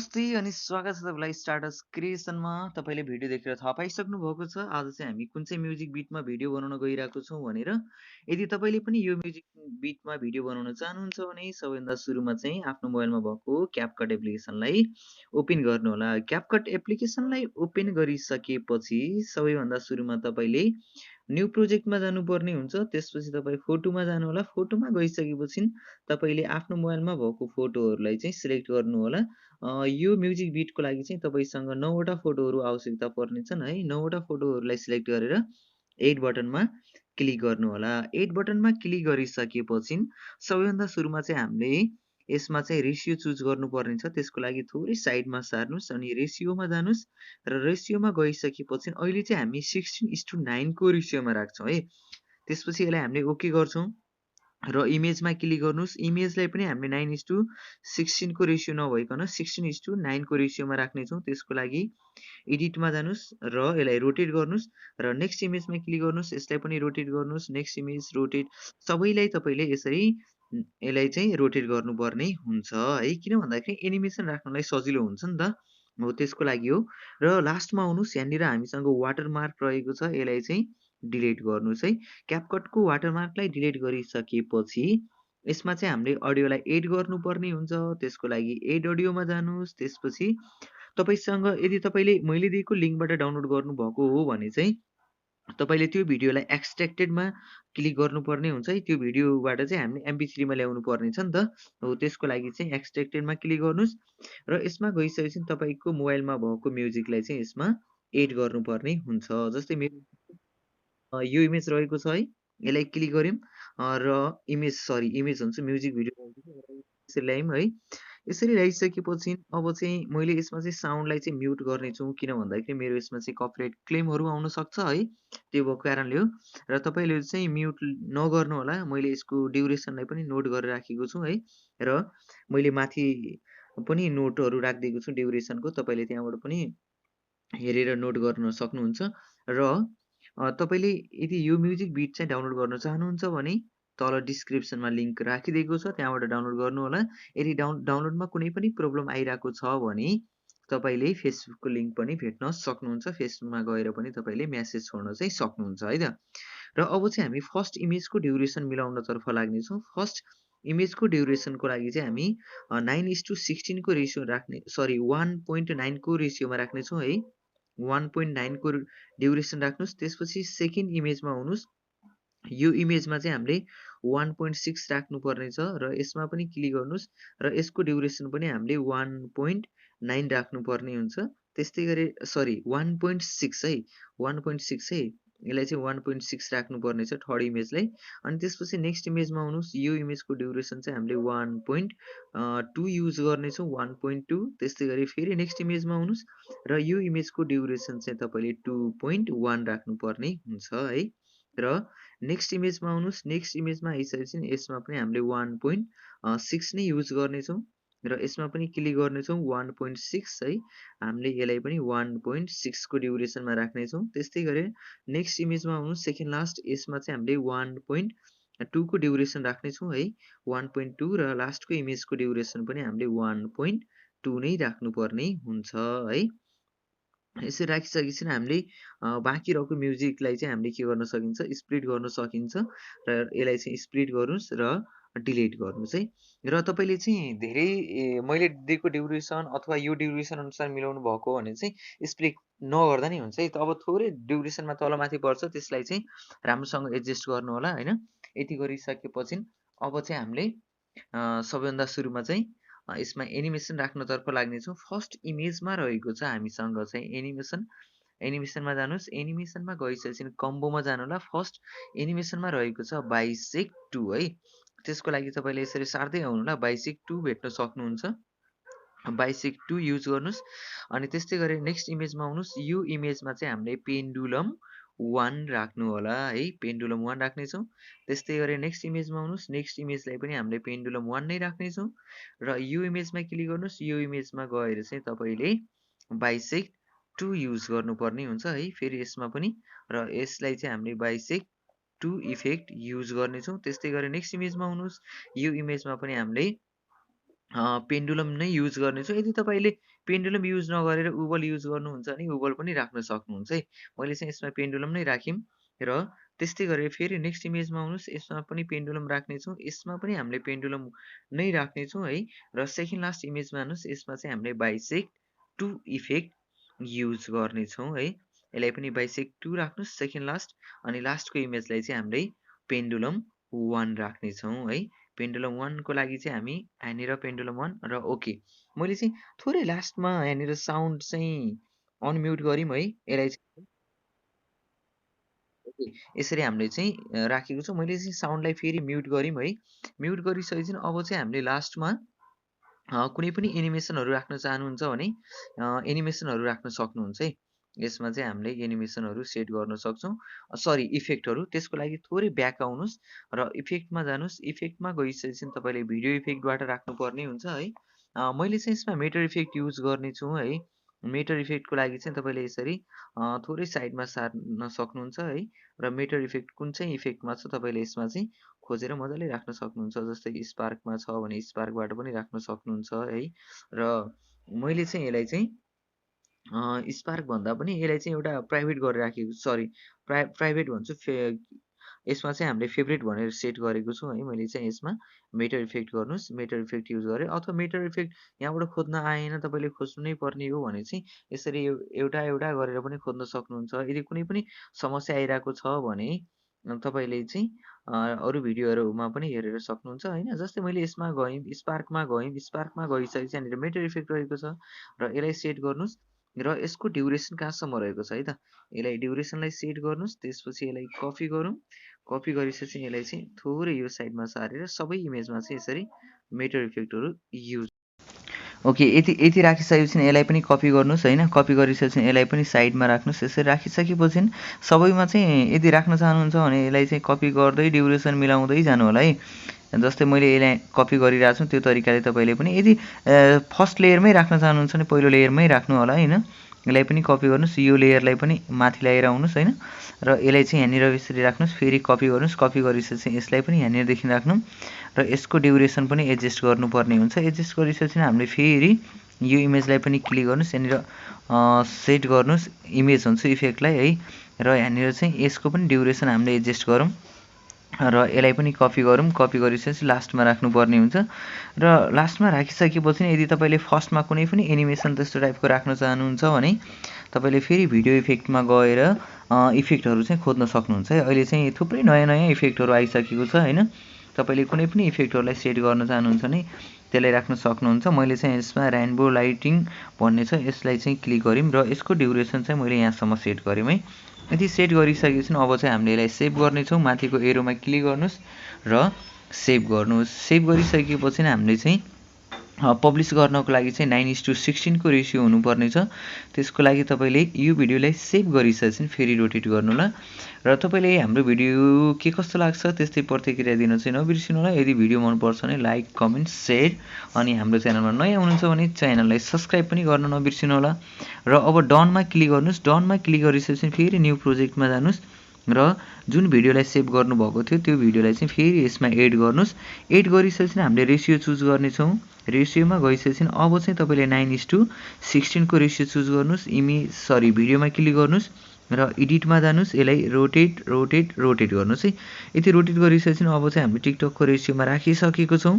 नमस्ते अनि स्वागत छ तपाईँलाई स्टार्टस क्रिएसनमा। तपाईँले भिडियो देखेर थाहा पाइसक्नु भएको छ आज चाहिँ हामी कुन चाहिँ म्युजिक बिटमा भिडियो बनाउन गइरहेको छौँ भनेर। यदि तपाईँले पनि यो म्युजिक बिटमा भिडियो बनाउन चाहनुहुन्छ भने सबैभन्दा सुरुमा चाहिँ आफ्नो मोबाइलमा भएको क्यापकट एप्लिकेसनलाई ओपन गर्नुहोला। क्यापकट एप्लिकेसनलाई ओपन गरिसकेपछि सबैभन्दा सुरुमा तपाईँले न्यू प्रोजेक्टमा जानुपर्ने हुन्छ। त्यसपछि तपाईँ फोटोमा जानुहोला। फोटोमा गइसकेपछि तपाईँले आफ्नो मोबाइलमा भएको फोटोहरूलाई चाहिँ सिलेक्ट गर्नुहोला। यो म्युजिक बिटको लागि चाहिँ तपाईँसँग 9 वटा फोटोहरू आवश्यकता पर्नेछन् है। 9 वटा फोटोहरूलाई सिलेक्ट गरेर एड बटनमा क्लिक गर्नुहोला। एड बटनमा क्लिक गरिसकेपछि सबैभन्दा सुरुमा चाहिँ हामीले यसमा चाहिँ रेसियो चुज गर्नुपर्ने छ। त्यसको लागि थोरै साइडमा सार्नुहोस् अनि रेसियोमा जानुहोस् र रेसियोमा गइसकेपछि अहिले चाहिँ हामी 16:9 को रेसियोमा राख्छौँ है। त्यसपछि यसलाई हामीले ओके गर्छौँ र इमेजमा क्लिक गर्नुहोस्। इमेजलाई पनि हामीले 9:16 को रेसियो नभइकन 16:9 को रेसियोमा राख्नेछौँ। त्यसको लागि एडिटमा जानुहोस् र यसलाई रोटेट गर्नुहोस् र नेक्स्ट इमेजमा क्लिक गर्नुहोस्। यसलाई पनि रोटेट गर्नुहोस्। नेक्स्ट इमेज रोटेट सबैलाई तपाईँले यसरी यसलाई चाहिँ रोटेट गर्नुपर्ने हुन्छ है। किन भन्दाखेरि एनिमेसन राख्नलाई सजिलो हुन्छ नि त, हो त्यसको लागि हो। र लास्टमा आउनुहोस्, यहाँनिर हामीसँग वाटरमार्क रहेको छ, यसलाई चाहिँ डिलिट गर्नुहोस् है। क्यापकटको वाटरमार्कलाई डिलिट गरिसकेपछि यसमा चाहिँ हामीले अडियोलाई एड गर्नुपर्ने हुन्छ। त्यसको लागि एड अडियोमा जानुहोस्। त्यसपछि तपाईसँग यदि तपाईँले मैले दिएको लिङ्कबाट डाउनलोड गर्नुभएको हो भने चाहिँ तपाईँले त्यो भिडियोलाई एक्सट्र्याक्टेडमा क्लिक गर्नुपर्ने हुन्छ है। त्यो भिडियोबाट चाहिँ हामीले MP3 मा ल्याउनु पर्ने छ नि त, हो त्यसको लागि चाहिँ एक्सट्र्याक्टेडमा क्लिक गर्नुहोस् र यसमा गइसकेपछि तपाईँको मोबाइलमा भएको म्युजिकलाई चाहिँ यसमा एड गर्नुपर्ने हुन्छ। जस्तै मेरो यो इमेज रहेको छ है, यसलाई क्लिक गऱ्यौँ र इमेज हुन्छ म्युजिक भिडियो यसरी ल्यायौँ है। यसरी ल्याइसकेपछि अब चाहिँ मैले यसमा चाहिँ साउन्डलाई चाहिँ म्युट गर्नेछु। किन भन्दाखेरि मेरो यसमा चाहिँ कपिराइट क्लेमहरू आउन सक्छ है, त्यो भएको कारणले हो। र तपाईँले चाहिँ म्युट नगर्नुहोला। मैले यसको ड्युरेसनलाई पनि नोट गरेर राखेको छु है र मैले माथि पनि नोटहरू राखिदिएको छु ड्युरेसनको, तपाईँले त्यहाँबाट पनि हेरेर नोट गर्न सक्नुहुन्छ। र तपाईँले यदि यो म्युजिक बिट चाहिँ डाउनलोड गर्न चाहनुहुन्छ भने तल डिस्क्रिप्सनमा लिङ्क राखिदिएको छ, त्यहाँबाट डाउनलोड गर्नुहोला। यदि डाउनलोडमा कुनै पनि प्रब्लम आइरहेको छ भने तपाईँले फेसबुकको लिङ्क पनि भेट्न सक्नुहुन्छ। फेसबुकमा गएर पनि तपाईँले म्यासेज छोड्न चाहिँ सक्नुहुन्छ है त। र अब चाहिँ हामी फर्स्ट इमेजको ड्युरेसन मिलाउनतर्फ लाग्नेछौँ। फर्स्ट इमेजको ड्युरेसनको लागि चाहिँ हामी 9:16 को रेसियो राख्ने 1.9 को रेसियोमा राख्नेछौँ है। 1.9 को ड्युरेसन राख्नुहोस्। त्यसपछि सेकेन्ड इमेजमा आउनुहोस्। यो इमेजमा चाहिँ हामीले 1.6 राख्नुपर्ने छ र यसमा पनि क्लिक गर्नुहोस् र यसको ड्युरेसन पनि हामीले 1.9 राख्नुपर्ने हुन्छ। त्यस्तै गरी 1.6 है, 1.6 है, यसलाई चाहिँ 1.6 राख्नुपर्ने छ थर्ड इमेजलाई। अनि त्यसपछि नेक्स्ट इमेजमा आउनुहोस्। यो इमेजको ड्युरेसन चाहिँ हामीले 1.2 युज गर्नेछौँ, 1.2। त्यस्तै गरी फेरि नेक्स्ट इमेजमा आउनुहोस् र यो इमेजको ड्युरेसन चाहिँ तपाईँले 2.1 राख्नुपर्ने हुन्छ है। र नेक्स्ट इमेजमा आउनुहोस्। नेक्स्ट इमेजमा आइसकेपछि यसमा पनि हामीले 1.6 नै युज गर्नेछौँ र यसमा पनि क्लिक गर्नेछौँ 1.6 है। हामीले यसलाई पनि 1.6 को ड्युरेसनमा राख्नेछौँ। त्यस्तै गरेर नेक्स्ट इमेजमा आउनुहोस्। सेकेन्ड लास्ट यसमा चाहिँ हामीले 1.2 को ड्युरेसन राख्नेछौँ है, 1.2 र लास्टको इमेजको ड्युरेसन पनि हामीले 1.2 नै राख्नुपर्ने हुन्छ है। यसरी राखिसकेपछि हामीले बाँकी रहेको म्युजिकलाई चाहिँ हामीले के गर्न सकिन्छ, स्प्लिट गर्न सकिन्छ र यसलाई चाहिँ स्प्लिट गर्नुहोस् र डिलिट गर्नुहोस् है। र तपाईँले चाहिँ धेरै मैले दिएको ड्युरेसन अथवा यो ड्युरेसन अनुसार मिलाउनु भएको भने चाहिँ स्प्लिट नगर्दा नि हुन्छ है। अब थोरै ड्युरेसनमा तलमाथि पर्छ, त्यसलाई चाहिँ राम्रोसँग एडजस्ट गर्नु होला होइन। यति गरिसकेपछि अब चाहिँ हामीले सबैभन्दा सुरुमा चाहिँ यसमा एनिमेसन राख्नतर्फ लाग्नेछौँ। फर्स्ट इमेजमा रहेको छ हामीसँग चाहिँ एनिमेसन। एनिमेसनमा जानुहोस्। एनिमेसनमा गइसकेपछि कम्बोमा जानु होला। फर्स्ट एनिमेसनमा रहेको छ बाइसेक 2 है। त्यसको लागि तपाईँले यसरी सार्दै आउनु होला, बाइसेक 2 भेट्न सक्नुहुन्छ। बाइसेक 2 युज गर्नुहोस्। अनि त्यस्तै गरेर नेक्स्ट इमेजमा आउनुहोस्। यो इमेजमा चाहिँ हामीले पेन्डुलम 1 राख्नु होला है, पेन्डुलम 1 राख्नेछौँ। त्यस्तै गरेर नेक्स्ट इमेजमा आउनुहोस्। नेक्स्ट इमेजलाई पनि हामीले पेन्डुलम 1 नै राख्नेछौँ र यो इमेजमा क्लिक गर्नुहोस्। यो इमेजमा गएर चाहिँ तपाईँले बाइसेक 2 युज गर्नुपर्ने हुन्छ है। फेरि यसमा पनि र यसलाई चाहिँ हामीले बाइसेक 2 इफेक्ट युज गर्नेछौँ। त्यस्तै गरेर नेक्स्ट इमेजमा आउनुहोस्। यो इमेजमा पनि हामीले पेन्डुलम नै युज गर्नेछु। यदि तपाईँले पेन्डुलम युज नगरेर उबल युज गर्नुहुन्छ भने उबल पनि राख्न सक्नुहुन्छ है। मैले चाहिँ यसमा पेन्डुलम नै राख्यौँ र त्यस्तै गरेर फेरि नेक्स्ट इमेजमा आउनुहोस्। यसमा पनि पेन्डुलम राख्नेछौँ। यसमा पनि हामीले पेन्डुलम नै राख्नेछौँ है। र सेकेन्ड लास्ट इमेजमा हेर्नुहोस्। यसमा चाहिँ हामीले बाइसेक्ट 2 इफेक्ट युज गर्नेछौँ है। यसलाई पनि बाइसेक्ट 2 राख्नुहोस् सेकेन्ड लास्ट, अनि लास्टको इमेजलाई चाहिँ हामीले पेन्डुलम 1 राख्नेछौँ है। पेन्डुलम 1 को लागि चाहिँ हामी यहाँनिर पेन्डुलम 1 र ओके। मैले चाहिँ थोरै लास्टमा यहाँनिर साउन्ड चाहिँ अनम्युट गऱ्यौँ है। यसलाई चाहिँ ओके, यसरी हामीले चाहिँ राखेको छौँ। मैले चाहिँ साउन्डलाई फेरि म्युट गऱ्यौँ है। म्युट गरिसकेपछि अब चाहिँ हामीले लास्टमा कुनै पनि एनिमेसनहरू राख्न चाहनुहुन्छ भने एनिमेसनहरू राख्न सक्नुहुन्छ है। यसमा चाहिँ हामीले एनिमेसनहरू सेट गर्न सक्छौँ। सरी, इफेक्टहरू। त्यसको लागि थोरै ब्याक आउनुहोस् र इफेक्टमा जानुहोस्। इफेक्टमा गइसकेपछि तपाईँले भिडियो इफेक्टबाट राख्नुपर्ने हुन्छ है। मैले चाहिँ यसमा मेटर इफेक्ट युज गर्नेछु है। मेटर इफेक्टको लागि चाहिँ तपाईँले यसरी थोरै साइडमा सार्न सक्नुहुन्छ है। र मेटर इफेक्ट कुन चाहिँ इफेक्टमा छ तपाईँले यसमा चाहिँ खोजेर मजाले राख्न सक्नुहुन्छ। जस्तै स्पार्कमा छ भने स्पार्कबाट पनि राख्न सक्नुहुन्छ है। र मैले चाहिँ यसलाई चाहिँ स्पार्क भन्दा पनि यसलाई चाहिँ एउटा प्राइभेट गरेर राखेको, सरी प्राइभेट भन्छु, यसमा चाहिँ हामीले फेभरेट भनेर सेट गरेको छु है। मैले चाहिँ यसमा मेटर इफेक्ट गर्नुहोस्, मेटर इफेक्ट युज गरेँ। अथवा मेटर इफेक्ट यहाँबाट खोज्न आएन, तपाईँले खोज्नु नै पर्ने हो भने चाहिँ यसरी एउटा एउटा गरेर पनि खोज्न सक्नुहुन्छ। यदि कुनै पनि समस्या आइरहेको छ भने तपाईँले चाहिँ अरू भिडियोहरूमा पनि हेरेर सक्नुहुन्छ होइन। जस्तै मैले यसमा गएँ, स्पार्कमा गएँ, स्पार्कमा गइसकेपछि यहाँनिर मेटर इफेक्ट रहेको छ र यसलाई सेट गर्नुहोस् र यसको ड्युरेसन कहाँसम्म रहेको छ है त। यसलाई ड्युरेसनलाई सेट गर्नुहोस्। त्यसपछि यसलाई कपी गरौँ। कपी गरिसकेपछि यसलाई चाहिँ थोरै यो साइडमा सारेर सबै इमेजमा चाहिँ यसरी मेटर इफेक्टहरू युज। ओके, यति यति राखिसकेपछि यसलाई पनि कपी गर्नुहोस् होइन। कपी गरिसकेपछि यसलाई पनि साइडमा राख्नुहोस्। यसरी राखिसकेपछि सबैमा चाहिँ यदि राख्न चाहनुहुन्छ भने यसलाई चाहिँ कपी गर्दै ड्युरेसन मिलाउँदै जानु होला है। जस्तै मैले यसलाई कपी गरिरहेको छु त्यो तरिकाले तपाईँले पनि, यदि फर्स्ट लेयरमै राख्न चाहनुहुन्छ भने पहिलो लेयरमै राख्नु होला होइन। यसलाई पनि कपी गर्नुहोस्। यो लेयरलाई पनि माथि ल्याएर आउनुहोस् होइन। र यसलाई चाहिँ यहाँनिर यसरी राख्नुहोस्। फेरि कपी गर्नुहोस्। कपी गरिसकेपछि यसलाई पनि यहाँनिरदेखि राख्नु र यसको ड्युरेसन पनि एडजस्ट गर्नुपर्ने हुन्छ। एडजस्ट गरिसकेपछि हामीले फेरि यो इमेजलाई पनि क्लिक गर्नुहोस्। यहाँनिर सेट गर्नुहोस् इमेज हुन्छ इफेक्टलाई है। र यहाँनिर चाहिँ यसको पनि ड्युरेसन हामीले एडजस्ट गरौँ र यसलाई पनि कपी गरौँ। कपी गरिसकेपछि लास्टमा राख्नुपर्ने हुन्छ। र लास्टमा राखिसकेपछि यदि तपाईँले फर्स्टमा कुनै पनि एनिमेसन त्यस्तो टाइपको राख्न चाहनुहुन्छ भने तपाईँले फेरि भिडियो इफेक्टमा गएर इफेक्टहरू चाहिँ खोज्न सक्नुहुन्छ है। अहिले चाहिँ थुप्रै नयाँ नयाँ इफेक्टहरू आइसकेको छ होइन। तपाईँले कुनै पनि इफेक्टहरूलाई सेट गर्न चाहनुहुन्छ भने त्यसलाई राख्न सक्नुहुन्छ। मैले चाहिँ यसमा रेनबो लाइटिङ भन्ने छ, यसलाई चाहिँ क्लिक गऱ्यौँ र यसको ड्युरेसन चाहिँ मैले यहाँसम्म सेट गरेँ है। यदि सेट गरिसकेपछि अब चाहिँ हामीले यसलाई सेभ गर्नेछौँ। माथिको एरोमा क्लिक गर्नुहोस् र सेभ गर्नुहोस्। सेभ गरिसकेपछि हामीले चाहिँ पब्लिस गर्नको लागि चाहिँ 9:16 को रेसियो हुनुपर्ने छ। त्यसको लागि तपाईँले यो भिडियोलाई सेभ गरिसकेपछि फेरि रोटेट गर्नु होला। र तपाईँले हाम्रो भिडियो के कस्तो लाग्छ त्यस्तै प्रतिक्रिया दिन चाहिँ नबिर्सिनु होला। यदि भिडियो मनपर्छ भने लाइक, कमेन्ट, सेयर, अनि हाम्रो च्यानलमा नयाँ हुनुहुन्छ भने च्यानललाई सब्सक्राइब पनि गर्न नबिर्सिनु होला। र अब डनमा क्लिक गर्नुहोस्। डनमा क्लिक गरिसकेपछि फेरि न्यू प्रोजेक्टमा जानुहोस् र जुन भिडियोलाई सेभ गर्नुभएको थियो त्यो भिडियोलाई चाहिँ फेरि यसमा एड गर्नुहोस्। एड गरिसकेपछि हामीले रेसियो चुज गर्नेछौँ। रेसियोमा गइसकेपछि अब चाहिँ तपाईँले 9:16 को रेसियो चुज गर्नुहोस्। भिडियोमा क्लिक गर्नुहोस् र एडिटमा जानुहोस्। यसलाई रोटेट रोटेट रोटेट गर्नुहोस् है। यति रोटेट गरिसकेपछि अब चाहिँ हामीले टिकटकको रेसियोमा राखिसकेको छौँ।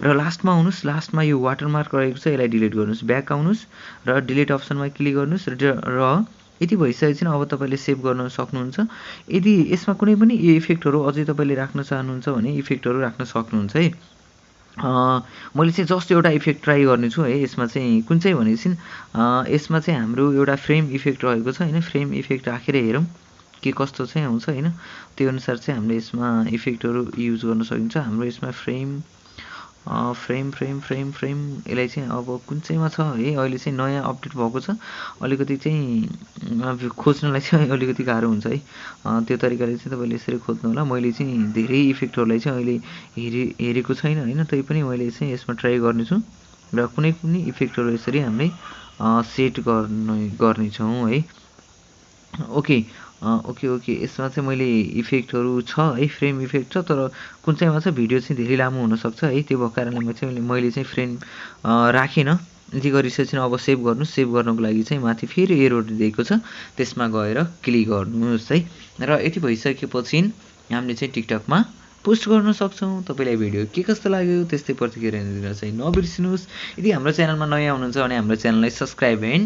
र लास्टमा आउनुहोस्। लास्टमा यो वाटरमार्क रहेको छ, यसलाई डिलिट गर्नुहोस्। ब्याक आउनुहोस् र डिलिट अप्सनमा क्लिक गर्नुहोस् र यति भइसकेपछि अब तपाईँले सेभ गर्न सक्नुहुन्छ। यदि यसमा कुनै पनि इफेक्टहरू अझै तपाईँले राख्न चाहनुहुन्छ भने इफेक्टहरू राख्न सक्नुहुन्छ है। मैले चाहिँ जस्ट एउटा इफेक्ट ट्राई गर्नेछु है। यसमा चाहिँ कुन चाहिँ भनेपछि यसमा चाहिँ हाम्रो एउटा फ्रेम इफेक्ट रहेको छ होइन। फ्रेम इफेक्ट राखेर हेरौँ के कस्तो चाहिँ आउँछ होइन। त्यो अनुसार चाहिँ हामीले यसमा इफेक्टहरू युज गर्न सकिन्छ। हाम्रो यसमा frame frame frame frame frame यसलाई चाहिँ अब कुन चाहिँमा छ है। अहिले चाहिँ नयाँ अपडेट भएको छ, अलिकति चाहिँ खोज्नलाई चाहिँ अलिकति गाह्रो हुन्छ है। त्यो तरिकाले चाहिँ तपाईँले यसरी खोज्नु होला। मैले चाहिँ धेरै इफेक्टहरूलाई चाहिँ अहिले हेरेको छैन होइन। तैपनि मैले चाहिँ यसमा ट्राई गर्नेछु र कुनै पनि इफेक्टहरू यसरी हामीले सेट गर्नेछौँ है। ओके, ओके ओके, यसमा चाहिँ मैले इफेक्टहरू छ है, फ्रेम इफेक्ट छ, तर कुन चाहिँमा छ भिडियो चाहिँ धेरै लामो हुनसक्छ है, त्यो भएको कारणले मैले चाहिँ फ्रेम राखिनँ। जे गरिसकेपछि अब सेभ गर्नु, सेभ गर्नको लागि चाहिँ माथि फेरि एरो दिएको छ, त्यसमा गएर क्लिक गर्नुहोस् है। र यति भइसकेपछि हामीले चाहिँ टिकटकमा पोस्ट गर्न सक्छौँ। तपाईँलाई भिडियो के कस्तो लाग्यो त्यस्तै प्रतिक्रिया दिन चाहिँ नबिर्सिनुहोस्। यदि हाम्रो च्यानलमा नयाँ हुनुहुन्छ भने हाम्रो च्यानललाई सब्सक्राइब एन्ड